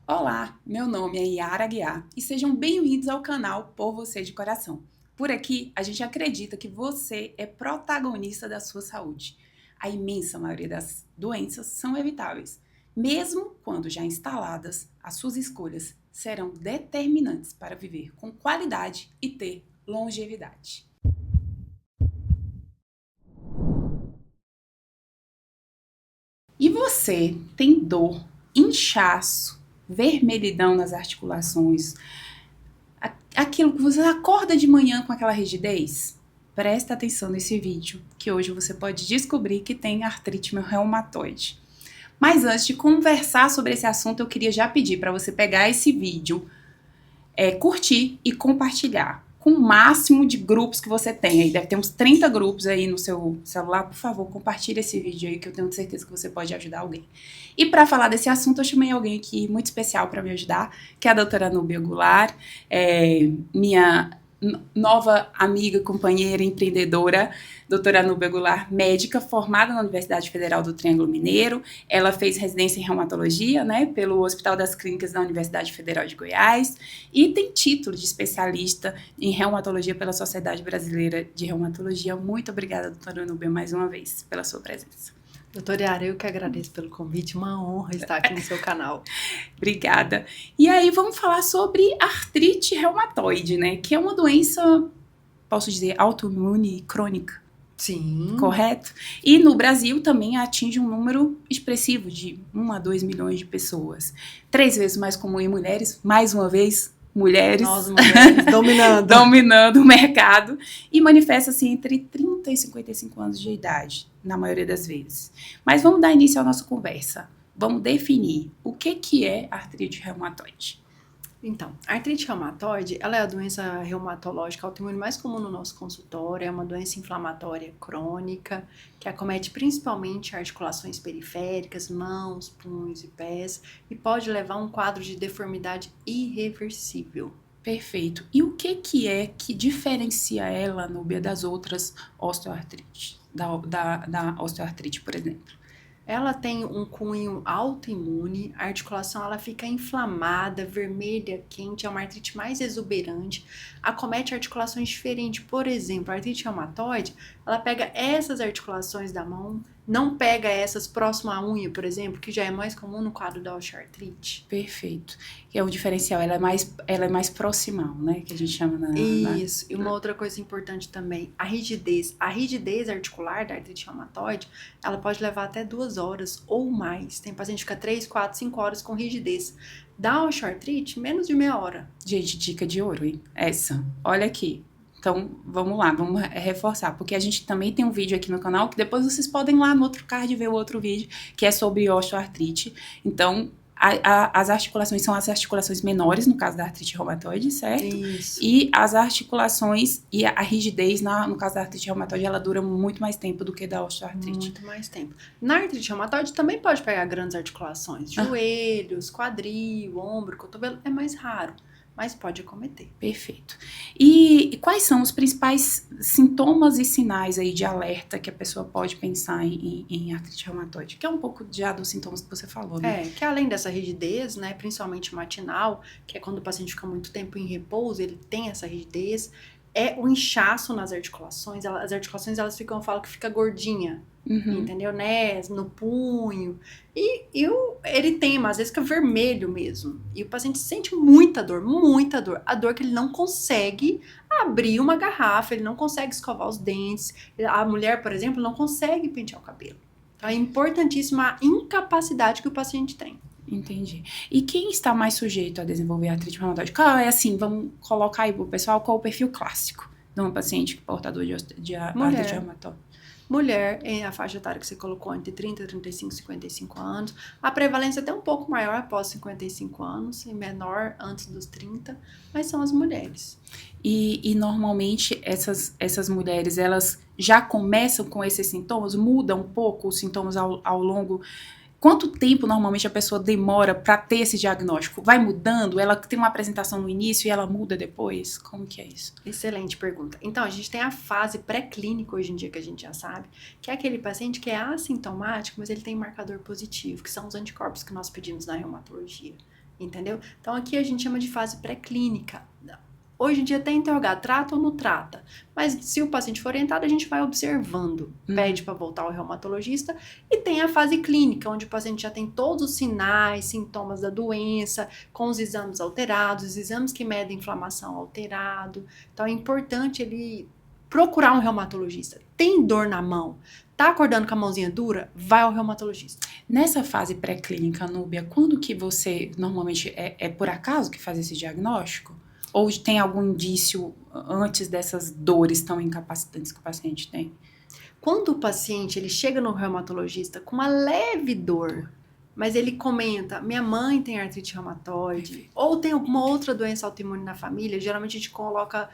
Olá, meu nome é Yara Aguiar e sejam bem-vindos ao canal Por Você de Coração. Por aqui, a gente acredita que você é protagonista da sua saúde. A imensa maioria das doenças são evitáveis. Mesmo quando já instaladas, as suas escolhas serão determinantes para viver com qualidade e ter longevidade. E você tem dor, inchaço, vermelhidão nas articulações, aquilo que você acorda de manhã com aquela rigidez? Presta atenção nesse vídeo, que hoje você pode descobrir que tem artrite reumatoide. Mas antes de conversar sobre esse assunto, eu queria já pedir para você pegar esse vídeo, curtir e compartilhar com o máximo de grupos que você tem. Aí deve ter uns 30 grupos aí no seu celular. Por favor, compartilhe esse vídeo aí que eu tenho certeza que você pode ajudar alguém. E para falar desse assunto, eu chamei alguém aqui muito especial para me ajudar, que é a doutora Núbia Goulart, minha nova amiga, companheira, empreendedora, doutora Núbia Goulart, médica, formada na Universidade Federal do Triângulo Mineiro. Ela fez residência em reumatologia, né, pelo Hospital das Clínicas da Universidade Federal de Goiás e tem título de especialista em reumatologia pela Sociedade Brasileira de Reumatologia. Muito obrigada, doutora Núbia, mais uma vez, pela sua presença. Doutora Yara, eu que agradeço pelo convite, uma honra estar aqui no seu canal. Obrigada. E aí vamos falar sobre artrite reumatoide, né? Que é uma doença, posso dizer, autoimune crônica. Sim. Correto? E no Brasil também atinge um número expressivo de 1 a 2 milhões de pessoas. 3 vezes mais comum em mulheres, mais uma vez, mulheres. Nós mulheres dominando. Dominando o mercado. E manifesta-se entre 30 e 55 anos de idade, na maioria das vezes. Mas vamos dar início à nossa conversa. Vamos definir o que é artrite reumatoide. Então, a artrite reumatoide, ela é a doença reumatológica autoimune mais comum no nosso consultório, é uma doença inflamatória crônica, que acomete principalmente articulações periféricas, mãos, punhos e pés, e pode levar a um quadro de deformidade irreversível. Perfeito. E o que é que diferencia ela, Núbia, das outras osteoartrites? Da osteoartrite, por exemplo? Ela tem um cunho autoimune, a articulação ela fica inflamada, vermelha, quente, é uma artrite mais exuberante, acomete articulações diferentes. Por exemplo, a artrite reumatoide, ela pega essas articulações da mão, não pega essas próximo à unha, por exemplo, que já é mais comum no quadro da osteoartrite. Perfeito. E é o diferencial, ela é mais proximal, né? Que a gente chama Isso. E uma outra coisa importante também, a rigidez. A rigidez articular da artrite reumatoide, ela pode levar até 2 horas ou mais. Tem paciente que fica 3, 4, 5 horas com rigidez. Da osteoartrite, menos de meia hora. Gente, dica de ouro, hein? Essa. Olha aqui. Então, vamos lá, vamos reforçar, porque a gente também tem um vídeo aqui no canal, que depois vocês podem ir lá no outro card ver o outro vídeo, que é sobre osteoartrite. Então, as articulações são as articulações menores, no caso da artrite reumatoide, certo? Isso. E as articulações e a rigidez, no caso da artrite reumatoide, ela dura muito mais tempo do que da osteoartrite. Muito mais tempo. Na artrite reumatoide também pode pegar grandes articulações, joelhos, quadril, ombro, cotovelo, é mais raro, mas pode acometer. Perfeito. E quais são os principais sintomas e sinais aí de alerta que a pessoa pode pensar em artrite reumatoide? Que é um pouco já dos sintomas que você falou, né? Que além dessa rigidez, né, principalmente matinal, que é quando o paciente fica muito tempo em repouso, ele tem essa rigidez, é o inchaço nas articulações, as articulações elas ficam, eu falo que fica gordinha, entendeu, né, no punho, e ele tem, mas às vezes fica vermelho mesmo, e o paciente sente muita dor, a dor que ele não consegue abrir uma garrafa, ele não consegue escovar os dentes, a mulher, por exemplo, não consegue pentear o cabelo. Então, é importantíssima a incapacidade que o paciente tem. Entendi. E quem está mais sujeito a desenvolver artrite reumatoide? Qual é assim, vamos colocar aí pro pessoal, qual é o perfil clássico de um paciente portador de artrite reumatoide? Mulher, em a faixa etária que você colocou, entre 30, 35, 55 anos. A prevalência é até um pouco maior após 55 anos e menor antes dos 30, mas são as mulheres. E normalmente essas mulheres, elas já começam com esses sintomas? Mudam um pouco os sintomas ao longo? Quanto tempo normalmente a pessoa demora para ter esse diagnóstico? Vai mudando? Ela tem uma apresentação no início e ela muda depois? Como que é isso? Excelente pergunta. Então, a gente tem a fase pré-clínica hoje em dia que a gente já sabe, que é aquele paciente que é assintomático, mas ele tem marcador positivo, que são os anticorpos que nós pedimos na reumatologia. entendeu? Então aqui a gente chama de fase pré-clínica. Hoje em dia até interrogar, trata ou não trata. Mas se o paciente for orientado, a gente vai observando. Pede para voltar ao reumatologista. E tem a fase clínica, onde o paciente já tem todos os sinais, sintomas da doença, com os exames alterados, os exames que medem inflamação alterado. Então é importante ele procurar um reumatologista. Tem dor na mão? Tá acordando com a mãozinha dura? Vai ao reumatologista. Nessa fase pré-clínica, Núbia, quando que você, normalmente, é por acaso que faz esse diagnóstico? Ou tem algum indício antes dessas dores tão incapacitantes que o paciente tem? Quando o paciente ele chega no reumatologista com uma leve dor, mas ele comenta, minha mãe tem artrite reumatoide, ou tem alguma outra doença autoimune na família, geralmente a gente coloca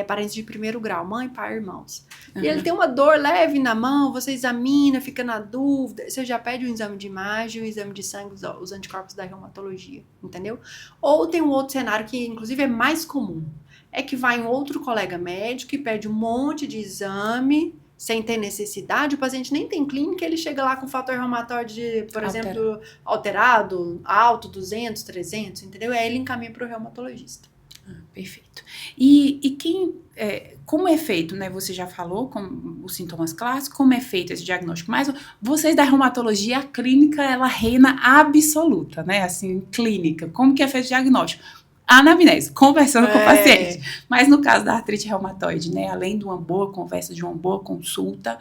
parentes de primeiro grau, mãe, pai, irmãos. E ele tem uma dor leve na mão, você examina, fica na dúvida, você já pede um exame de imagem, um exame de sangue, os anticorpos da reumatologia, entendeu? Ou tem um outro cenário que, inclusive, é mais comum. É que vai um outro colega médico e pede um monte de exame, sem ter necessidade, o paciente nem tem clínica, ele chega lá com o fator reumatoide, por exemplo, alterado, alto, 200, 300, entendeu? Aí ele encaminha para o reumatologista. Perfeito. E quem, como é feito, né? Você já falou com os sintomas clássicos, como é feito esse diagnóstico, mas vocês da reumatologia, a clínica, ela reina absoluta, né? Assim, clínica, como que é feito o diagnóstico? Anamnese, conversando com o paciente. Mas no caso da artrite reumatoide, né, além de uma boa conversa, de uma boa consulta,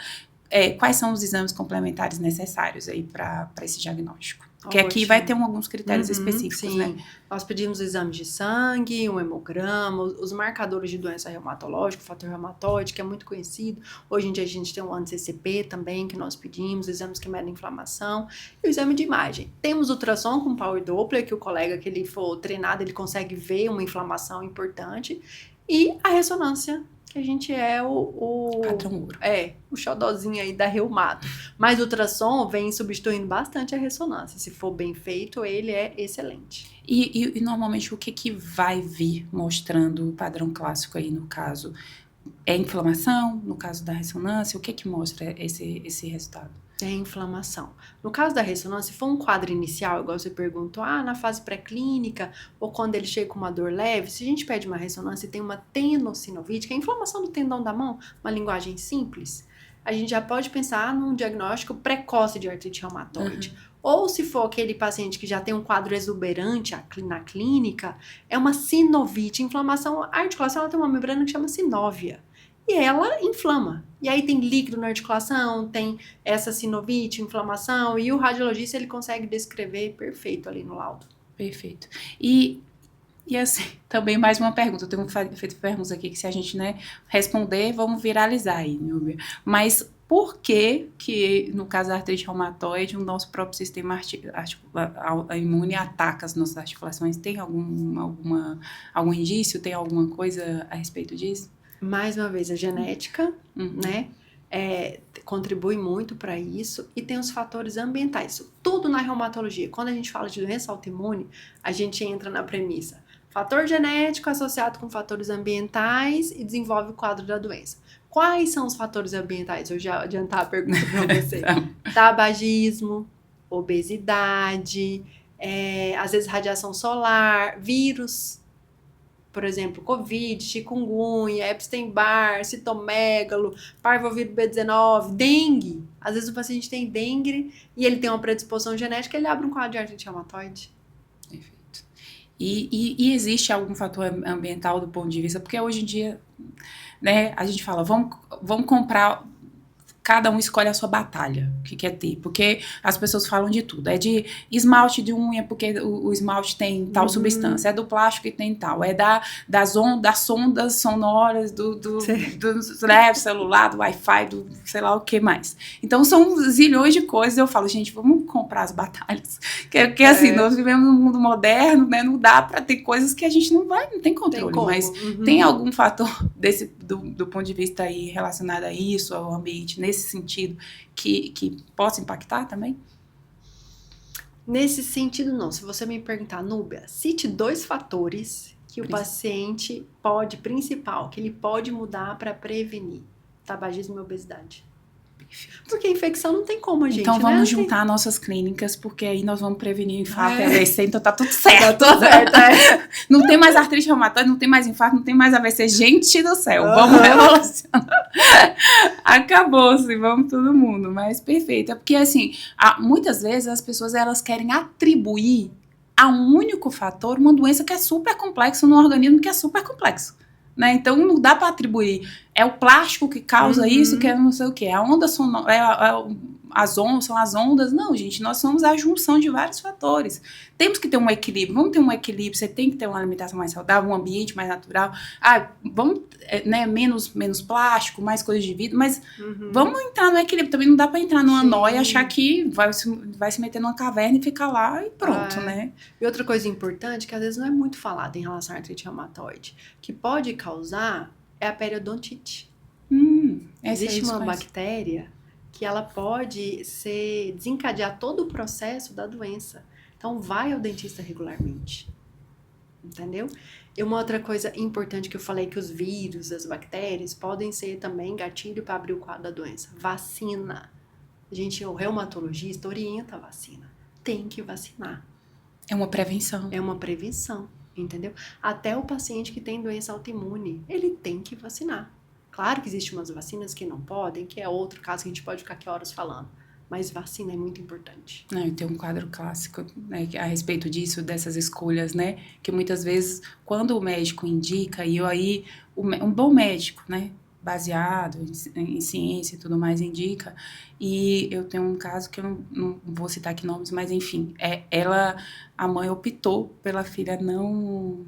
quais são os exames complementares necessários aí para esse diagnóstico? Porque aqui vai ter alguns critérios específicos, sim. né? Nós pedimos exames de sangue, um hemograma, os marcadores de doença reumatológica, o fator reumatoide, que é muito conhecido. Hoje em dia a gente tem o anti-CCP também, que nós pedimos, exames que medem inflamação, e o exame de imagem. Temos o ultrassom com Power Doppler, que o colega que ele for treinado, ele consegue ver uma inflamação importante, e a ressonância, que a gente é o Padrão ouro. O xodózinho aí da reumato. Mas o ultrassom vem substituindo bastante a ressonância. Se for bem feito, ele é excelente. E normalmente o que vai vir mostrando o padrão clássico aí no caso? É inflamação, no caso da ressonância? O que mostra esse resultado? É inflamação. No caso da ressonância, se for um quadro inicial, igual você perguntou, na fase pré-clínica, ou quando ele chega com uma dor leve, se a gente pede uma ressonância e tem uma tendinossinovite, que é a inflamação do tendão da mão, uma linguagem simples, a gente já pode pensar num diagnóstico precoce de artrite reumatoide. Ou se for aquele paciente que já tem um quadro exuberante na clínica, é uma sinovite. Inflamação, a articulação ela tem uma membrana que chama sinóvia. E ela inflama. E aí tem líquido na articulação, tem essa sinovite, inflamação, e o radiologista ele consegue descrever perfeito ali no laudo. Perfeito. E assim, também mais uma pergunta. Eu tenho feito perguntas aqui que se a gente, né, responder, vamos viralizar aí, Núbia. Mas por que, no caso da artrite reumatoide, o nosso próprio sistema imune ataca as nossas articulações? Tem algum indício? Tem alguma coisa a respeito disso? Mais uma vez, a genética, né, contribui muito para isso, e tem os fatores ambientais. Tudo na reumatologia. Quando a gente fala de doença autoimune, a gente entra na premissa. Fator genético associado com fatores ambientais e desenvolve o quadro da doença. Quais são os fatores ambientais? Eu já adiantar a pergunta para você. Tabagismo, obesidade, às vezes radiação solar, vírus, por exemplo, Covid, chikungunya, Epstein-Barr, citomegalo, parvovirus B19, dengue. Às vezes o paciente tem dengue e ele tem uma predisposição genética, ele abre um quadro de artrite reumatoide. Perfeito. E existe algum fator ambiental do ponto de vista, porque hoje em dia, né, a gente fala, vamos comprar, cada um escolhe a sua batalha, o que quer ter, porque as pessoas falam de tudo, é de esmalte de unha, porque o esmalte tem tal substância, é do plástico que tem tal, é das sondas sonoras, do celular, do Wi-Fi, do sei lá o que mais. Então são zilhões de coisas, eu falo, gente, vamos comprar as batalhas, porque assim, nós vivemos num mundo moderno, né, não dá pra ter coisas que a gente não tem controle, mas tem algum fator do ponto de vista aí relacionado a isso, ao ambiente, nesse sentido, que possa impactar também? Nesse sentido, não. Se você me perguntar, Núbia, cite 2 fatores que o paciente que ele pode mudar para prevenir tabagismo e obesidade. Porque infecção não tem como, gente. Então vamos juntar nossas clínicas, porque aí nós vamos prevenir infarto e AVC, então tá tudo certo. Tá tudo certo, Não tem mais artrite reumatoide, não tem mais infarto, não tem mais AVC. Gente do céu, vamos revolucionar. Acabou-se, vamos todo mundo. Mas perfeito. É porque, assim, muitas vezes as pessoas elas querem atribuir a um único fator uma doença que é super complexa num organismo que é super complexo. Né? Então não dá para atribuir. É o plástico que causa isso, que é não sei o quê. A onda as ondas são as ondas. Não, gente, nós somos a junção de vários fatores. Temos que ter um equilíbrio. Vamos ter um equilíbrio. Você tem que ter uma alimentação mais saudável, um ambiente mais natural. Vamos, né, menos plástico, mais coisas de vidro, mas vamos entrar no equilíbrio. Também não dá para entrar numa noia e achar que vai se meter numa caverna e ficar lá e pronto, né? E outra coisa importante, que às vezes não é muito falada em relação à artrite reumatoide, que pode causar é a periodontite. Existe uma bactéria que ela pode desencadear todo o processo da doença. Então, vai ao dentista regularmente. Entendeu? E uma outra coisa importante que eu falei, que os vírus, as bactérias, podem ser também gatilho para abrir o quadro da doença. Vacina. Gente, o reumatologista orienta a vacina. Tem que vacinar. É uma prevenção. É uma prevenção, entendeu? Até o paciente que tem doença autoimune, ele tem que vacinar. Claro que existem umas vacinas que não podem, que é outro caso que a gente pode ficar aqui horas falando. Mas vacina é muito importante. Tem um quadro clássico, né, a respeito disso, dessas escolhas, né? Que muitas vezes, quando o médico indica, um bom médico, né? Baseado em ciência e tudo mais, indica. E eu tenho um caso que eu não vou citar aqui nomes, mas enfim, a mãe optou pela filha não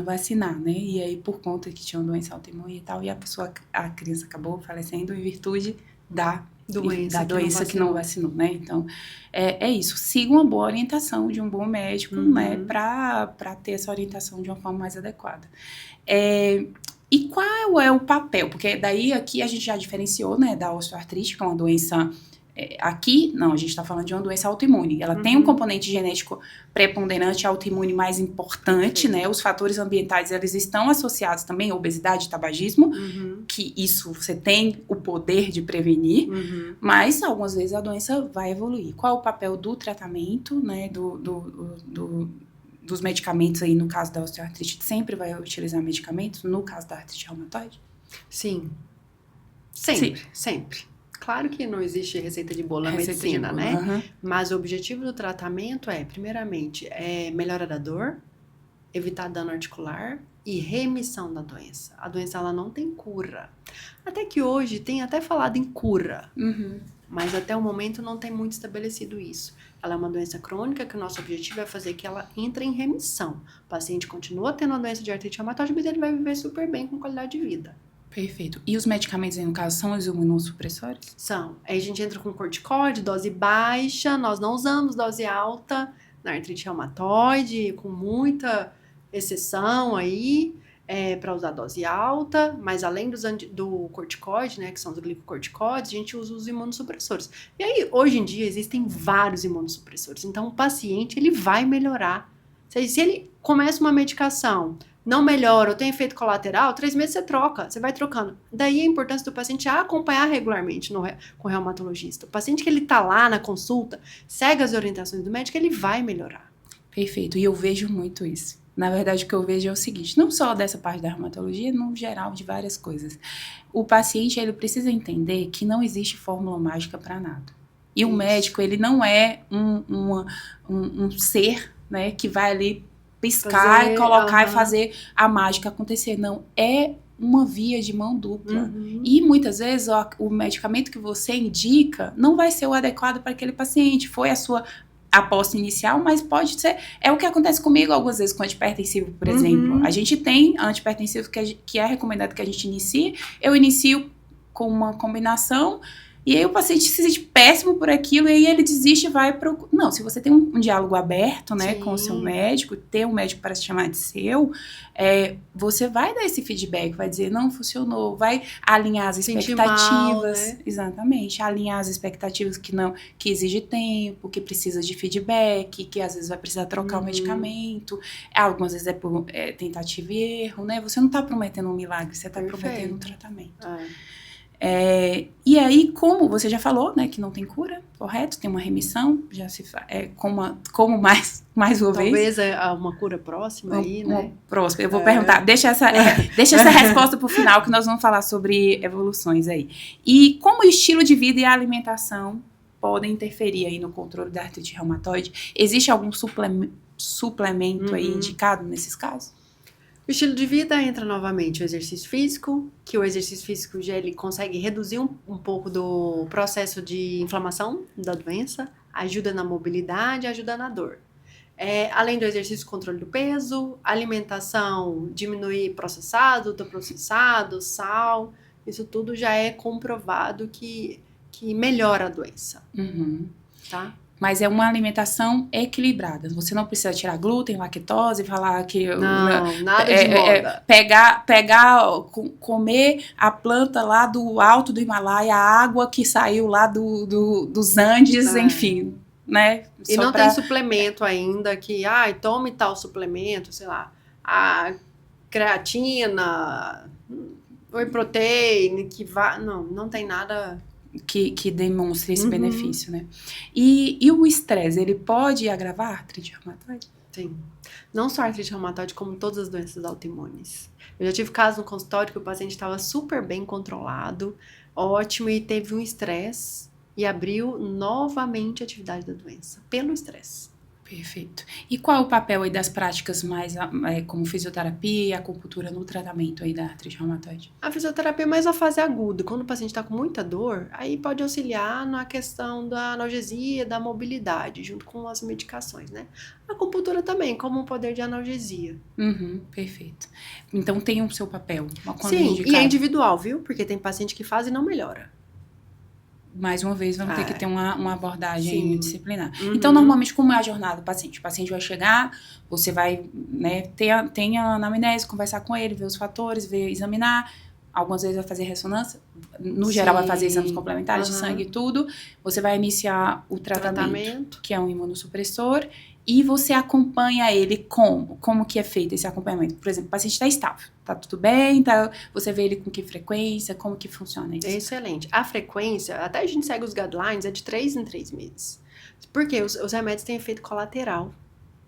vacinar, né? E aí, por conta que tinha uma doença autoimune e tal, e a criança acabou falecendo em virtude da doença que não vacinou, né? Então, é isso. Siga uma boa orientação de um bom médico, né? Para ter essa orientação de uma forma mais adequada. E qual é o papel? Porque daí aqui a gente já diferenciou, né, da osteoartrite, que é uma doença... Aqui, não, a gente está falando de uma doença autoimune. Ela tem um componente genético preponderante, autoimune mais importante, né? Os fatores ambientais, eles estão associados também à obesidade e tabagismo, que isso você tem o poder de prevenir, mas algumas vezes a doença vai evoluir. Qual é o papel do tratamento, né, dos medicamentos aí, no caso da osteoartrite? Sempre vai utilizar medicamentos, no caso da artrite reumatoide? Sim. Sempre. Claro que não existe receita de bolo na medicina, né? Mas o objetivo do tratamento primeiramente, melhora da dor, evitar dano articular e remissão da doença. A doença, ela não tem cura. Até que hoje tem até falado em cura, mas até o momento não tem muito estabelecido isso. Ela é uma doença crônica que o nosso objetivo é fazer que ela entre em remissão. O paciente continua tendo a doença de artrite reumatoide, mas ele vai viver super bem com qualidade de vida. Perfeito. E os medicamentos aí, no caso, são os imunossupressores? São. Aí a gente entra com corticoide, dose baixa, nós não usamos dose alta na artrite reumatoide, com muita exceção aí, para usar dose alta, mas além do corticoide, né, que são os glicocorticoides, a gente usa os imunossupressores. E aí, hoje em dia, existem vários imunossupressores, então o paciente, ele vai melhorar. Se ele começa uma medicação, não melhora ou tem efeito colateral, 3 meses você troca, você vai trocando. Daí a importância do paciente acompanhar regularmente com o reumatologista. O paciente que ele tá lá na consulta, segue as orientações do médico, ele vai melhorar. Perfeito, e eu vejo muito isso. Na verdade, o que eu vejo é o seguinte, não só dessa parte da reumatologia, no geral, de várias coisas. O paciente, ele precisa entender que não existe fórmula mágica para nada. E o médico, ele não é um ser, né, que vai ali piscar e colocar e fazer a mágica acontecer. Não, é uma via de mão dupla. E muitas vezes o medicamento que você indica não vai ser o adequado para aquele paciente. Foi a sua aposta inicial, mas pode ser... É o que acontece comigo algumas vezes com antihipertensivo, por exemplo. A gente tem antihipertensivo que é recomendado que a gente inicie. Eu inicio com uma combinação... E aí o paciente se sente péssimo por aquilo, e aí ele desiste e vai procurar. Não, se você tem um diálogo aberto, né, com o seu médico, ter um médico para se chamar de seu, você vai dar esse feedback, vai dizer, não funcionou, vai alinhar as expectativas. Mal, né? Exatamente, alinhar as expectativas que exige tempo, que precisa de feedback, que às vezes vai precisar trocar o medicamento, algumas vezes é por tentativa e erro, né? Você não está prometendo um milagre, você está prometendo um tratamento. E aí, como você já falou, né, que não tem cura, correto? Tem uma remissão, já se como mais uma vez. Talvez uma cura próxima aí, né? Próxima. Eu vou perguntar, deixa essa resposta pro final, que nós vamos falar sobre evoluções aí. E como o estilo de vida e a alimentação podem interferir aí no controle da artrite reumatoide? Existe algum suplemento aí indicado nesses casos? O estilo de vida entra novamente o exercício físico, que o exercício físico já ele consegue reduzir um pouco do processo de inflamação da doença, ajuda na mobilidade, ajuda na dor. Além do exercício, controle do peso, alimentação, diminuir processado, ultraprocessado, sal, isso tudo já é comprovado que melhora a doença, tá? Mas é uma alimentação equilibrada. Você não precisa tirar glúten, lactose, falar que... Não, nada de moda. Comer a planta lá do alto do Himalaia, a água que saiu lá dos Andes, enfim, né? E não tem suplemento ainda que, tome tal suplemento, sei lá, a creatina, whey protein, não tem nada... Que demonstre esse benefício, né? E o estresse, ele pode agravar a artrite reumatoide? Sim. Não só a artrite reumatoide, como todas as doenças autoimunes. Eu já tive casos no consultório que o paciente estava super bem controlado, ótimo, e teve um estresse e abriu novamente a atividade da doença, pelo estresse. Perfeito. E qual é o papel aí das práticas mais como fisioterapia e acupuntura no tratamento aí da artrite reumatoide? A fisioterapia é mais a fase aguda. Quando o paciente está com muita dor, aí pode auxiliar na questão da analgesia, da mobilidade, junto com as medicações, né? A acupuntura também, como um poder de analgesia. Perfeito. Então tem o seu papel. Sim, e é individual, viu? Porque tem paciente que faz e não melhora. Mais uma vez, vamos ter que ter uma abordagem multidisciplinar. Então, normalmente, como é a jornada do paciente? O paciente vai chegar, você vai, né, ter a anamnese, conversar com ele, ver os fatores, examinar. Algumas vezes vai fazer ressonância. No geral, vai fazer exames complementares de sangue e tudo. Você vai iniciar o tratamento, que é um imunossupressor. E você acompanha ele como que é feito esse acompanhamento? Por exemplo, o paciente está estável, tá tudo bem, você vê ele com que frequência, como que funciona isso? Excelente. A frequência, até a gente segue os guidelines, é de 3 em 3 meses. Porque os remédios têm efeito colateral,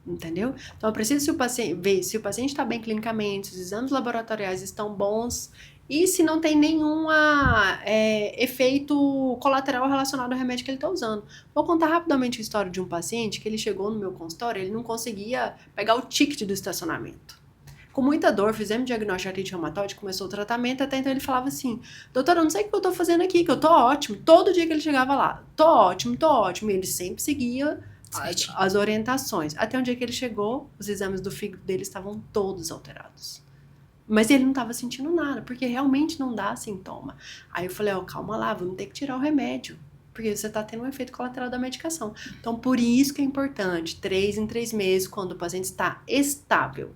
entendeu? Então, eu preciso ver se o paciente está bem clinicamente, se os exames laboratoriais estão bons e se não tem nenhum efeito colateral relacionado ao remédio que ele está usando. Vou contar rapidamente a história de um paciente que ele chegou no meu consultório, ele não conseguia pegar o ticket do estacionamento. Com muita dor, fizemos diagnóstico de artrite reumatoide, começou o tratamento, até então ele falava assim, doutora, eu não sei o que eu tô fazendo aqui, que eu tô ótimo. Todo dia que ele chegava lá, tô ótimo. E ele sempre seguia as orientações. Até um dia que ele chegou, os exames do fígado dele estavam todos alterados. Mas ele não estava sentindo nada, porque realmente não dá sintoma. Aí eu falei, calma lá, vamos ter que tirar o remédio, porque você está tendo um efeito colateral da medicação. Então, por isso que é importante, 3 em 3 meses, quando o paciente está estável.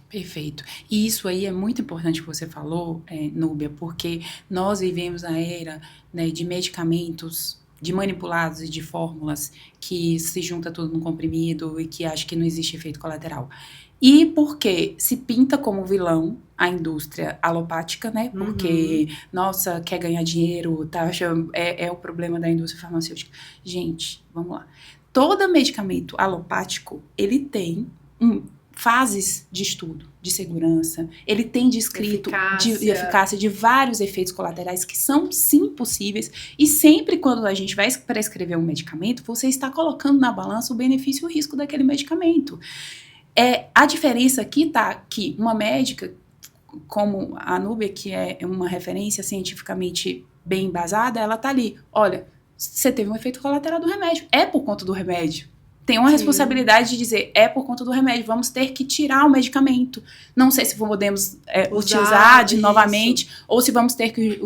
Perfeito. E isso aí é muito importante que você falou, Núbia, porque nós vivemos na era, né, de medicamentos, de manipulados e de fórmulas que se junta tudo num comprimido e que acha que não existe efeito colateral. E porque se pinta como vilão a indústria alopática, né? Porque, nossa, quer ganhar dinheiro, tá? É o problema da indústria farmacêutica. Gente, vamos lá. Todo medicamento alopático, ele tem fases de estudo, de segurança, ele tem descrito de eficácia de vários efeitos colaterais que são sim possíveis, e sempre quando a gente vai prescrever um medicamento, você está colocando na balança o benefício e o risco daquele medicamento. A diferença aqui tá que uma médica como a Núbia, que é uma referência cientificamente bem embasada, ela tá ali, olha, você teve um efeito colateral do remédio, é por conta do remédio. Tem uma responsabilidade de dizer, é por conta do remédio, vamos ter que tirar o medicamento. Não sei se podemos utilizar novamente, ou se vamos ter que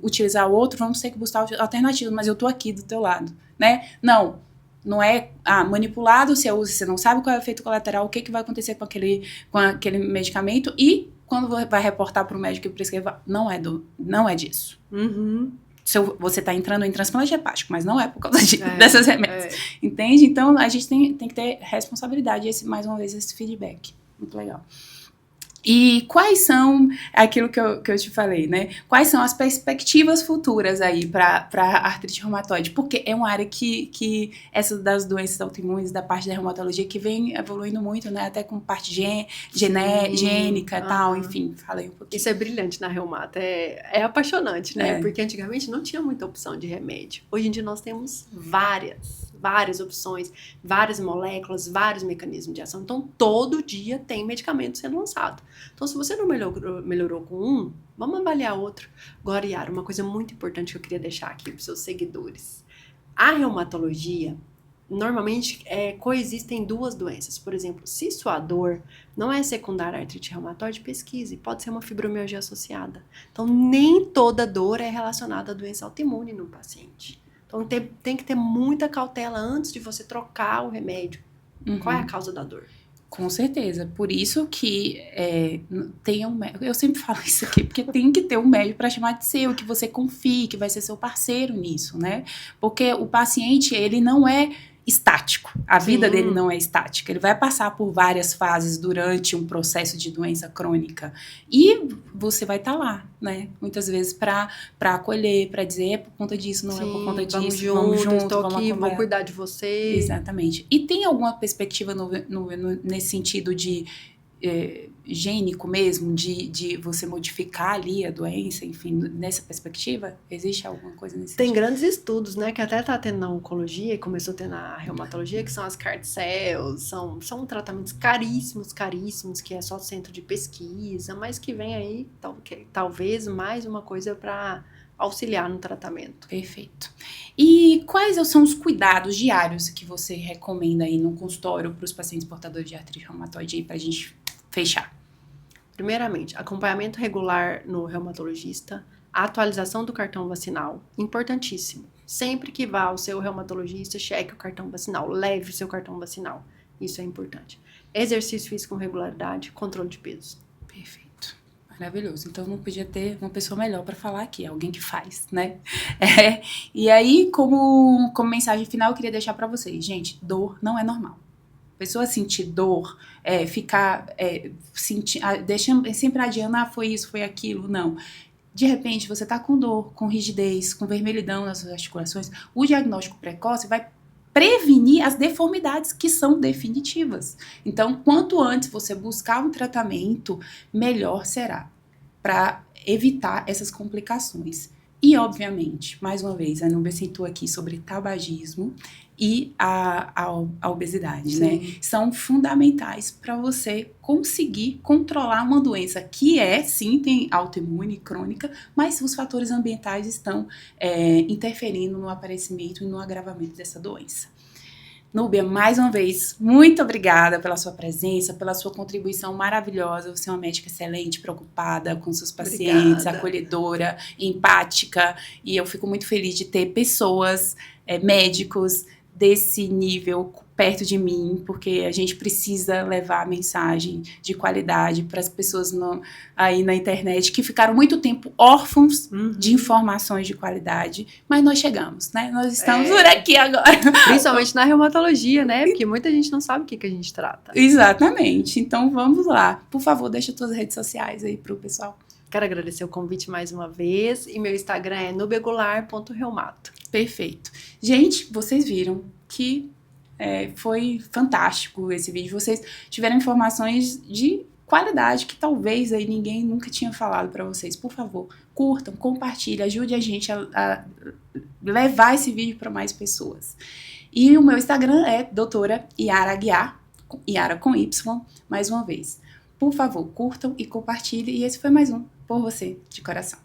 utilizar outro, vamos ter que buscar alternativas, mas eu tô aqui do teu lado, né? Não é manipulado, você não sabe qual é o efeito colateral, o que vai acontecer com aquele medicamento, e quando vai reportar para o médico que prescreva, não é disso. Você está entrando em transplante hepático, mas não é por causa dessas remédios. Entende? Então, a gente tem que ter responsabilidade, mais uma vez, esse feedback. Muito legal. E quais são, aquilo que eu te falei, né? Quais são as perspectivas futuras aí para artrite reumatoide? Porque é uma área que essa das doenças autoimunes, da parte da reumatologia, que vem evoluindo muito, né? Até com parte gênica e tal, enfim, falei um pouquinho. Isso é brilhante na reumata, é apaixonante, né? É. Porque antigamente não tinha muita opção de remédio. Hoje em dia nós temos várias opções, várias moléculas, vários mecanismos de ação. Então, todo dia tem medicamento sendo lançado. Então, se você não melhorou com um, vamos avaliar outro. Agora, Yara, uma coisa muito importante que eu queria deixar aqui para os seus seguidores. A reumatologia, normalmente, coexistem duas doenças. Por exemplo, se sua dor não é secundária à artrite reumatoide, pesquise. Pode ser uma fibromialgia associada. Então, nem toda dor é relacionada à doença autoimune no paciente. Então, tem que ter muita cautela antes de você trocar o remédio. Qual é a causa da dor? Com certeza. Por isso que tem um médico. Eu sempre falo isso aqui, porque tem que ter um médico para chamar de seu, que você confie, que vai ser seu parceiro nisso, né? Porque o paciente, ele não é estático. A vida dele não é estática. Ele vai passar por várias fases durante um processo de doença crônica. E você vai estar lá, né? Muitas vezes para acolher, para dizer, é por conta disso, não é por conta disso. Vamos juntos, estou aqui, vou cuidar de você. Exatamente. E tem alguma perspectiva nesse sentido de gênico mesmo, de você modificar ali a doença, enfim, nessa perspectiva? Existe alguma coisa nesse Tem sentido? grandes estudos, né, que até tá tendo na oncologia e começou a ter na reumatologia, que são as CAR T-cells, são tratamentos caríssimos, que é só centro de pesquisa, mas que vem aí, talvez, mais uma coisa para auxiliar no tratamento. Perfeito. E quais são os cuidados diários que você recomenda aí no consultório para os pacientes portadores de artrite reumatoide aí, pra gente fechar? Primeiramente, acompanhamento regular no reumatologista, a atualização do cartão vacinal, importantíssimo. Sempre que vá ao seu reumatologista, cheque o cartão vacinal, leve o seu cartão vacinal. Isso é importante. Exercício físico com regularidade, controle de peso. Perfeito. Maravilhoso. Então não podia ter uma pessoa melhor para falar aqui, alguém que faz, né? E aí, como mensagem final, eu queria deixar para vocês, gente, dor não é normal. Pessoa sentir dor, deixando, sempre adiando, foi isso, foi aquilo, não. De repente, você tá com dor, com rigidez, com vermelhidão nas suas articulações, o diagnóstico precoce vai prevenir as deformidades que são definitivas. Então, quanto antes você buscar um tratamento, melhor será para evitar essas complicações. E, obviamente, mais uma vez, a Núbia citou aqui sobre tabagismo e a obesidade, né? São fundamentais para você conseguir controlar uma doença que sim, tem autoimune, crônica, mas os fatores ambientais estão interferindo no aparecimento e no agravamento dessa doença. Núbia, mais uma vez, muito obrigada pela sua presença, pela sua contribuição maravilhosa. Você é uma médica excelente, preocupada com seus pacientes, acolhedora, empática. E eu fico muito feliz de ter pessoas, médicos desse nível perto de mim, porque a gente precisa levar a mensagem de qualidade para as pessoas aí na internet que ficaram muito tempo órfãos de informações de qualidade, mas nós chegamos, né? Nós estamos por aqui agora. Principalmente na reumatologia, né? Porque muita gente não sabe o que a gente trata. Exatamente. Então vamos lá. Por favor, deixa suas redes sociais aí pro pessoal. Quero agradecer o convite mais uma vez e meu Instagram é nubiagoulart.reumato. Perfeito. Gente, vocês viram que foi fantástico esse vídeo. Vocês tiveram informações de qualidade que talvez aí ninguém nunca tinha falado para vocês. Por favor, curtam, compartilhem, ajude a gente a levar esse vídeo para mais pessoas. E o meu Instagram é doutora Yara Aguiar, Yara com Y, mais uma vez. Por favor, curtam e compartilhem. E esse foi mais um Por Você, de Coração.